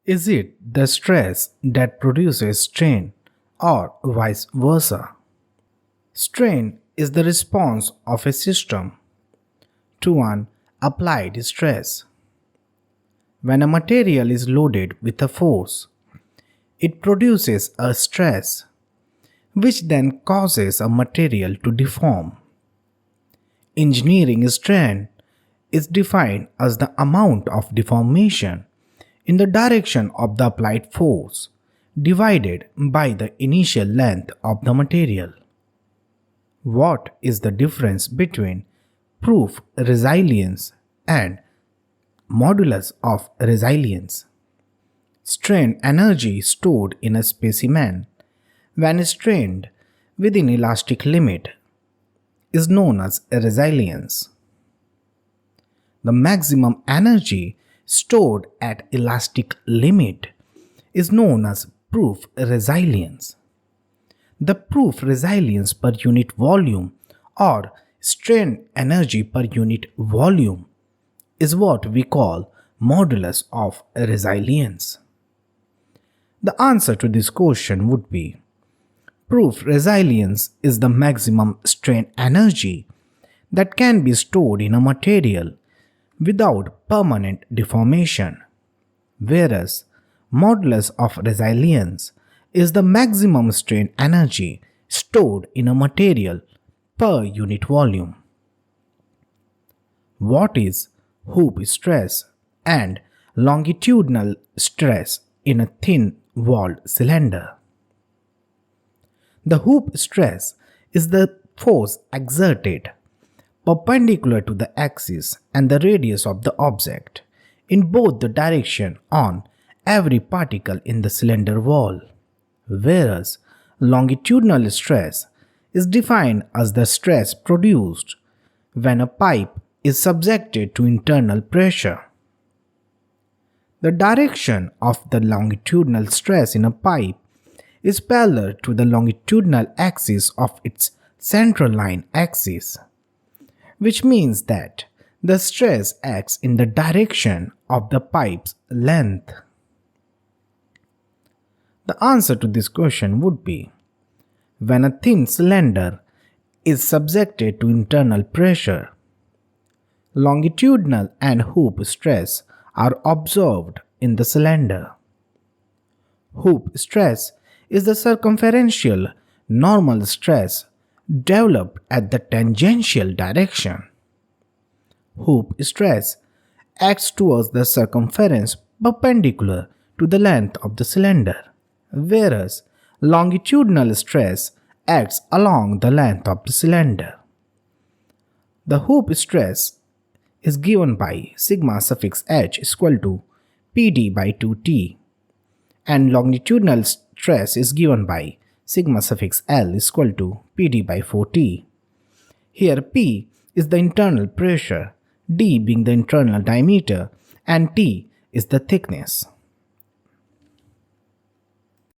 Is it the stress that produces strain or vice versa? Strain is the response of a system to an applied stress. When a material is loaded with a force, it produces a stress which then causes a material to deform. Engineering strain is defined as the amount of deformation in the direction of the applied force divided by the initial length of the material. What is the difference between proof resilience and modulus of resilience? Strain energy stored in a specimen when strained within elastic limit is known as resilience. The maximum energy stored at elastic limit is known as proof resilience. The proof resilience per unit volume or strain energy per unit volume is what we call modulus of resilience. The answer to this question would be proof resilience is the maximum strain energy that can be stored in a material without permanent deformation, whereas modulus of resilience is the maximum strain energy stored in a material per unit volume. What is hoop stress and longitudinal stress in a thin-walled cylinder? The hoop stress is the force exerted perpendicular to the axis and the radius of the object in both the direction on every particle in the cylinder wall, whereas longitudinal stress is defined as the stress produced when a pipe is subjected to internal pressure. The direction of the longitudinal stress in a pipe is parallel to the longitudinal axis of its central line axis, which means that the stress acts in the direction of the pipe's length. The answer to this question would be when a thin cylinder is subjected to internal pressure, longitudinal and hoop stress are observed in the cylinder. Hoop stress is the circumferential normal stress developed at the tangential direction. Hoop stress acts towards the circumference perpendicular to the length of the cylinder, whereas longitudinal stress acts along the length of the cylinder. The hoop stress is given by sigma suffix h is equal to Pd by 2t, and longitudinal stress is given by sigma suffix L is equal to Pd by 4t. Here P is the internal pressure, d being the internal diameter, and t is the thickness.